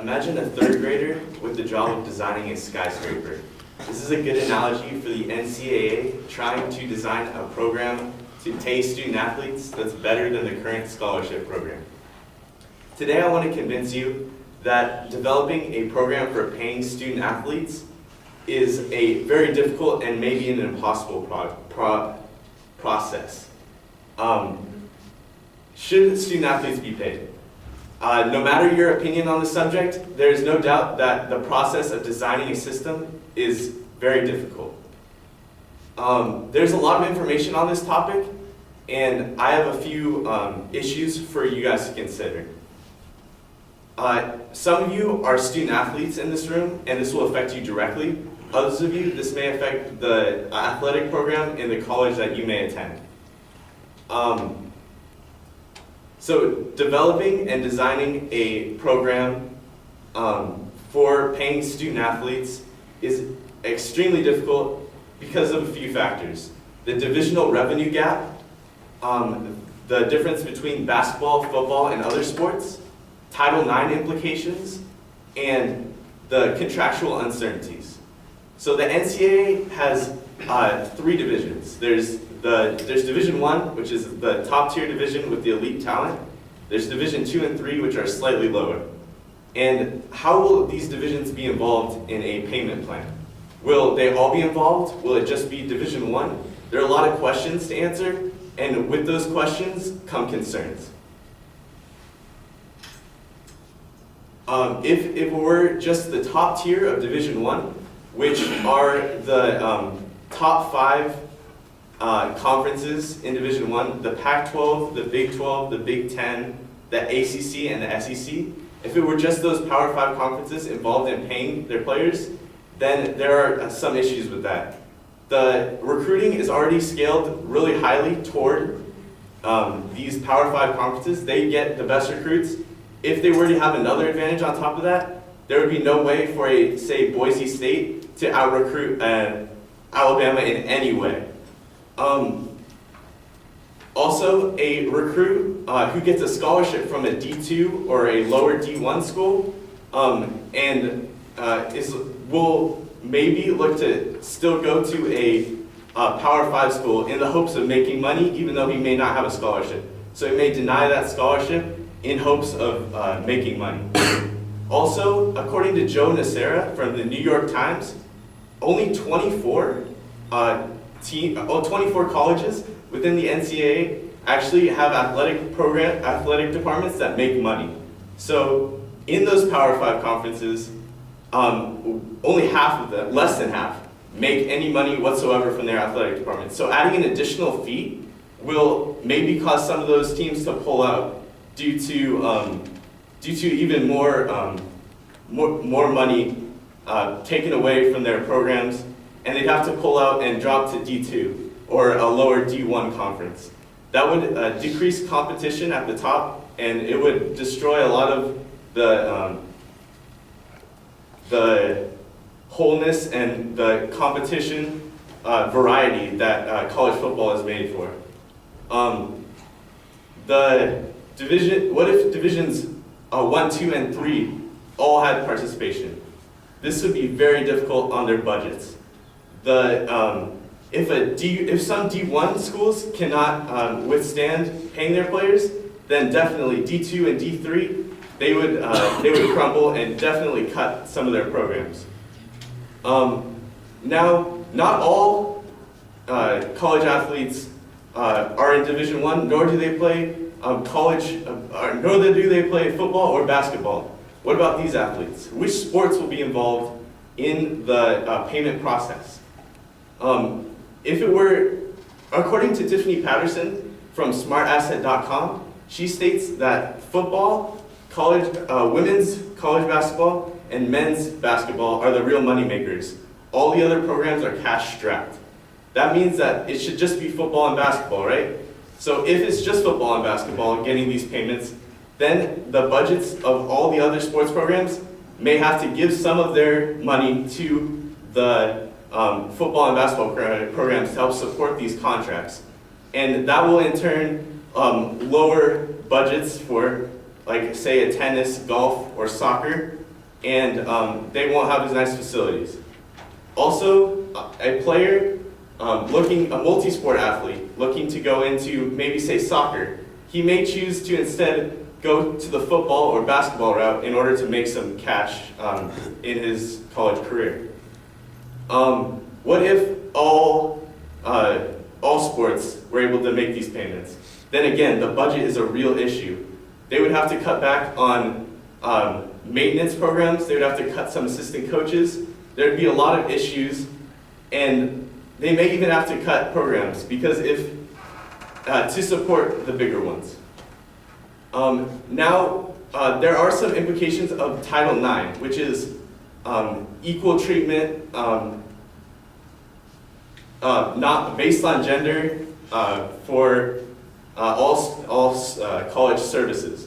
Imagine a third grader with the job of designing a skyscraper. This is a good analogy for the NCAA trying to design a program to pay student athletes that's better than the current scholarship program. Today I want to convince you that developing a program for paying student athletes is a very difficult and maybe an impossible process. Should student athletes be paid? No matter your opinion on the subject, there is no doubt that the process of designing a system is very difficult. There's a lot of information on this topic, and I have a few issues for you guys to consider. Some of you are student athletes in this room, and this will affect you directly. Others of you, this may affect the athletic program in the college that you may attend. So developing and designing a program for paying student athletes is extremely difficult because of a few factors. The divisional revenue gap, the difference between basketball, football, and other sports, Title IX implications, and the contractual uncertainties. So the NCAA has three divisions. There's Division I, which is the top tier division with the elite talent. There's Division II and III, which are slightly lower. And how will these divisions be involved in a payment plan? Will they all be involved? Will it just be Division I? There are a lot of questions to answer, and with those questions come concerns. If it were just the top tier of Division I, which are the top 5 conferences in Division I, the Pac-12, the Big 12, the Big 10, the ACC, and the SEC, if it were just those Power 5 conferences involved in paying their players, then there are some issues with that. The recruiting is already scaled really highly toward these Power 5 conferences. They get the best recruits. If they were to have another advantage on top of that, there would be no way for say, Boise State to out-recruit Alabama in any way. Also, a recruit who gets a scholarship from a D2 or a lower D1 school will maybe look to still go to a Power 5 school in the hopes of making money, even though he may not have a scholarship. So he may deny that scholarship in hopes of making money. Also, according to Joe Nacera from the New York Times, only 24 colleges within the NCAA actually have athletic departments that make money. So in those Power 5 conferences, only half of them, less than half, make any money whatsoever from their athletic department. So adding an additional fee will maybe cause some of those teams to pull out due to even more money taken away from their programs, and they'd have to pull out and drop to D2 or a lower D1 conference. That would decrease competition at the top, and it would destroy a lot of the wholeness and the competition variety that college football is made for. What if divisions 1, 2, and 3 all had participation? This would be very difficult on their budgets. If some D1 schools cannot withstand paying their players, then definitely D2 and D3 they would crumble and definitely cut some of their programs. Now, not all college athletes are in Division I, nor do they play nor do they play football or basketball. What about these athletes? Which sports will be involved in the payment process? If it were, according to Tiffany Patterson from smartasset.com, she states that football, women's college basketball, and men's basketball are the real money makers. All the other programs are cash strapped. That means that it should just be football and basketball, right? So if it's just football and basketball getting these payments, then the budgets of all the other sports programs may have to give some of their money to the football and basketball programs to help support these contracts. And that will in turn lower budgets for like say a tennis, golf, or soccer, and they won't have as nice facilities. Also, a player a multi-sport athlete looking to go into maybe say soccer, he may choose to instead go to the football or basketball route in order to make some cash in his college career. What if all sports were able to make these payments? Then again, the budget is a real issue. They would have to cut back on maintenance programs. They would have to cut some assistant coaches. There'd be a lot of issues, and they may even have to cut programs because to support the bigger ones. Now, there are some implications of Title IX, which is equal treatment, not based on gender for all college services.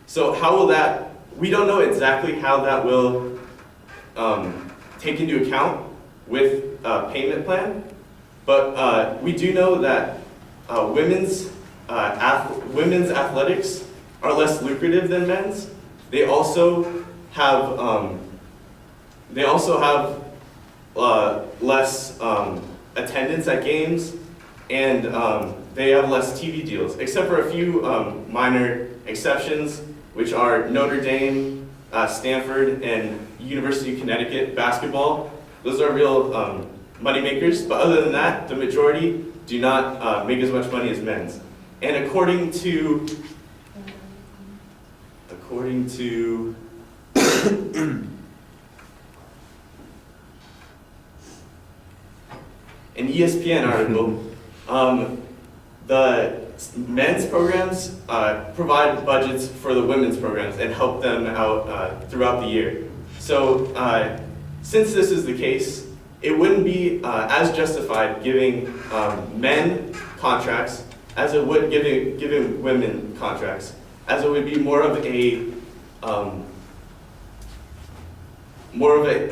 So how will that? We don't know exactly how that will take into account with payment plan, but we do know that women's athletics are less lucrative than men's. They also have less attendance at games, and they have less TV deals, except for a few minor exceptions, which are Notre Dame, Stanford, and University of Connecticut basketball. Those are real money makers, but other than that, the majority do not make as much money as men's. And according to an ESPN article, the men's programs provide budgets for the women's programs and help them out throughout the year. So since this is the case, it wouldn't be as justified giving men contracts as it would giving women contracts, as it would be more of a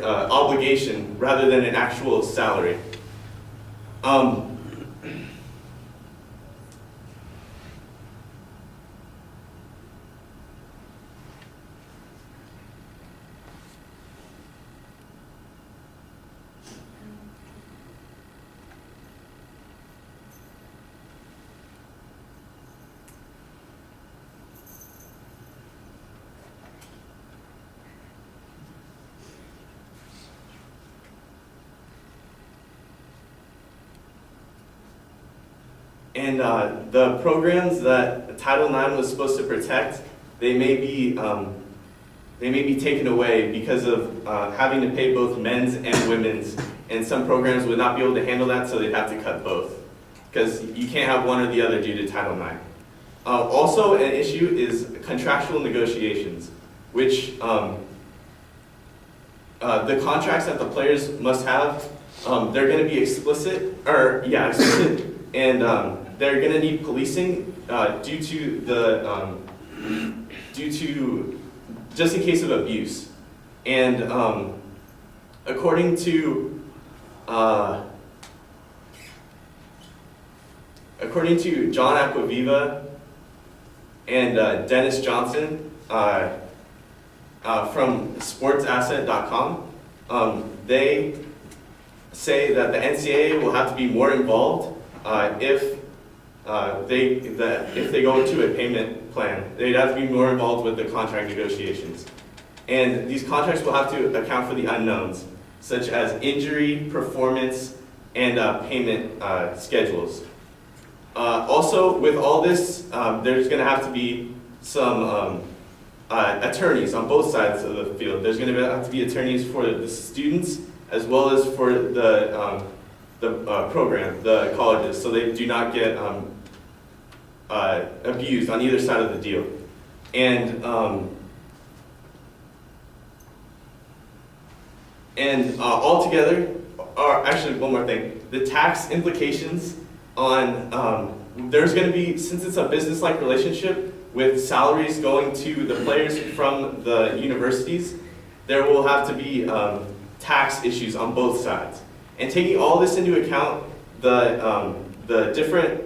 obligation rather than an actual salary. And the programs that Title IX was supposed to protect, they may be taken away because of having to pay both men's and women's. And some programs would not be able to handle that, so they'd have to cut both. Because you can't have one or the other due to Title IX. Also, an issue is contractual negotiations, which the contracts that the players must have, they're going to be explicit, and they're going to need policing due to just in case of abuse. And according to John Acquaviva and Dennis Johnson from sportsasset.com, they say that the NCAA will have to be more involved if they go into a payment plan. They'd have to be more involved with the contract negotiations. And these contracts will have to account for the unknowns, such as injury, performance, and payment schedules. Also, with all this, there's going to have to be some attorneys on both sides of the field. There's going to have to be attorneys for the students as well as for the program, the colleges, so they do not get abused on either side of the deal. And altogether, actually one more thing, the tax implications on, there's going to be, since it's a business-like relationship with salaries going to the players from the universities, there will have to be tax issues on both sides. And taking all this into account, the different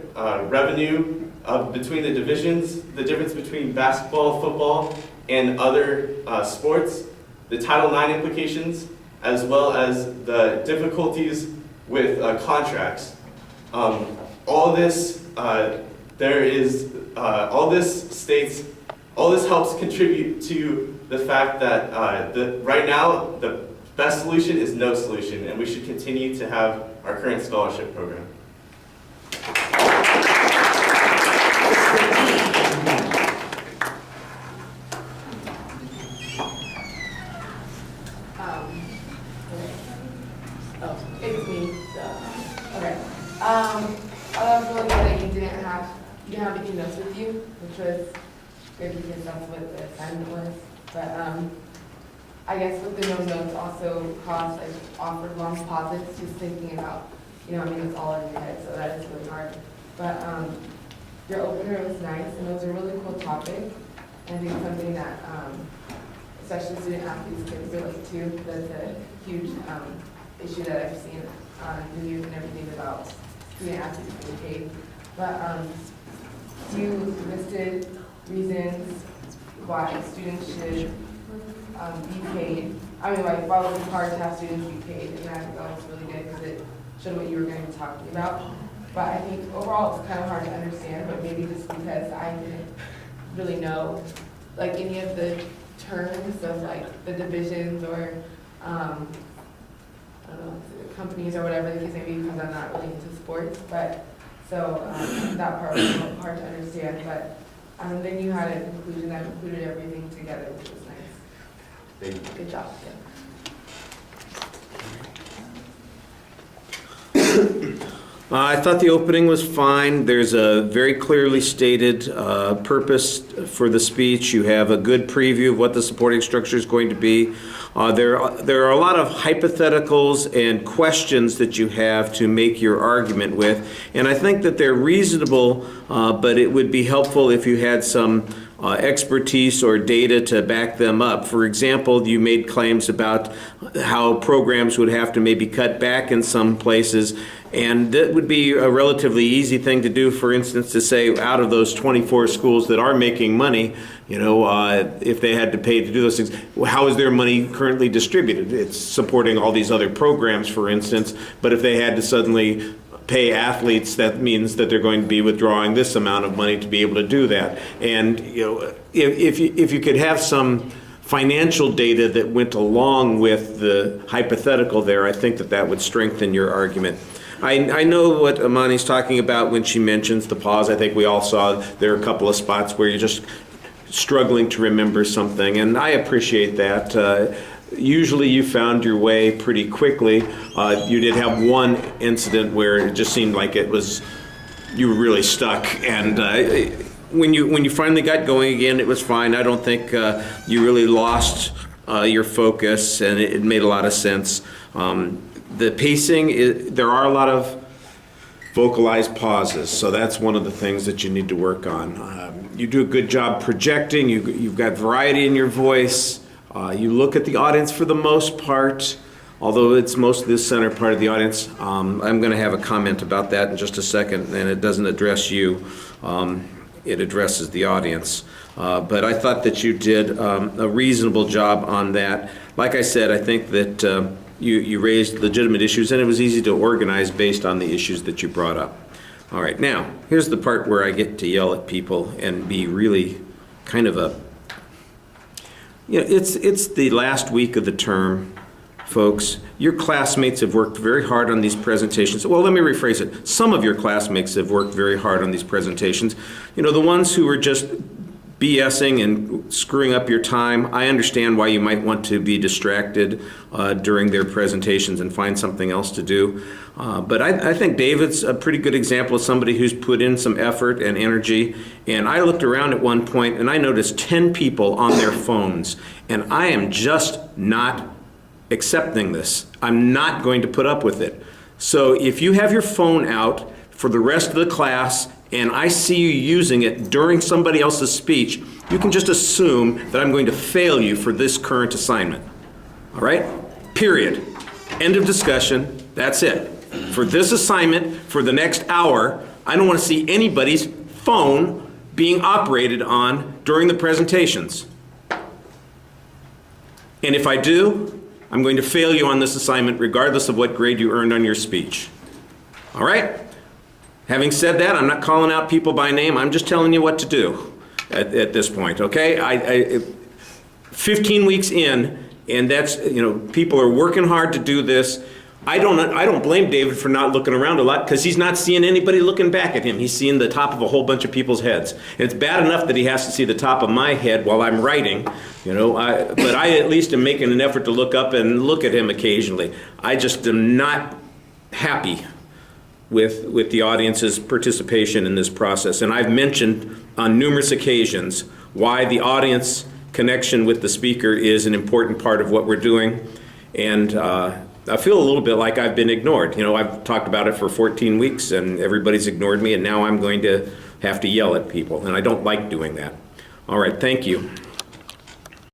revenue between the divisions, the difference between basketball, football, and other sports, the Title IX implications, as well as the difficulties with contracts. All this helps contribute to the fact that right now the best solution is no solution, and we should continue to have our current scholarship program. It's me. Okay. I was really glad that you didn't have any notes with you, which was good because that's what the assignment was. But I guess with the no notes also caused awkward long pauses, just thinking about, it's all in your head, so that is really hard. But your opener was nice, and it was a really cool topic. And I think something that especially student athletes can relate to. That's a huge issue that I've seen on the news and everything about student athletes being paid. But you listed reasons why students should be paid. Why it was hard to have students be paid, and I think that was really good because it showed what you were going to be talking about. But I think overall it's kind of hard to understand, but maybe just because I didn't really know any of the terms of the divisions or I don't know, companies or whatever the case may be, because I'm not really into sports. But so that part was a little hard to understand. But then you had a conclusion that included everything together, which was nice. Thank you. Good job. I thought the opening was fine. There's a very clearly stated purpose for the speech. You have a good preview of what the supporting structure is going to be. There are a lot of hypotheticals and questions that you have to make your argument with, and I think that they're reasonable, but it would be helpful if you had some expertise or data to back them up. For example, you made claims about how programs would have to maybe cut back in some places, and that would be a relatively easy thing to do. For instance, to say out of those 24 schools that are making money, if they had to pay to do those things, how is their money currently distributed? It's supporting all these other programs, for instance, but if they had to suddenly pay athletes, that means that they're going to be withdrawing this amount of money to be able to do that. And if you could have some financial data that went along with the hypothetical there, I think that would strengthen your argument. I know what Amani's talking about when she mentions the pause. I think we all saw there are a couple of spots where you're just struggling to remember something, and I appreciate that. Usually you found your way pretty quickly. You did have one incident where it just seemed like you were really stuck, and when you finally got going again, it was fine. I don't think you really lost your focus, and it made a lot of sense. The pacing, there are a lot of vocalized pauses, so that's one of the things that you need to work on. You do a good job projecting. You've got variety in your voice. You look at the audience for the most part, although it's mostly the center part of the audience. I'm going to have a comment about that in just a second, and it doesn't address you. It addresses the audience. But I thought that you did a reasonable job on that. Like I said, I think that you raised legitimate issues, and it was easy to organize based on the issues that you brought up. All right, now, here's the part where I get to yell at people and be really kind of it's the last week of the term, folks. Your classmates have worked very hard on these presentations. Well, let me rephrase it. Some of your classmates have worked very hard on these presentations. The ones who are just BSing and screwing up your time, I understand why you might want to be distracted during their presentations and find something else to do. But I think David's a pretty good example of somebody who's put in some effort and energy. And I looked around at one point and I noticed 10 people on their phones. And I am just not accepting this. I'm not going to put up with it. So if you have your phone out for the rest of the class and I see you using it during somebody else's speech, you can just assume that I'm going to fail you for this current assignment. All right? Period. End of discussion. That's it. For this assignment, for the next hour, I don't want to see anybody's phone being operated on during the presentations. And if I do, I'm going to fail you on this assignment regardless of what grade you earned on your speech. All right? Having said that, I'm not calling out people by name. I'm just telling you what to do at this point, okay? 15 weeks in, and that's, people are working hard to do this. I don't blame David for not looking around a lot because he's not seeing anybody looking back at him. He's seeing the top of a whole bunch of people's heads. And it's bad enough that he has to see the top of my head while I'm writing, but I at least am making an effort to look up and look at him occasionally. I just am not happy with the audience's participation in this process. And I've mentioned on numerous occasions why the audience connection with the speaker is an important part of what we're doing. And I feel a little bit like I've been ignored. I've talked about it for 14 weeks and everybody's ignored me, and now I'm going to have to yell at people, and I don't like doing that. All right, thank you.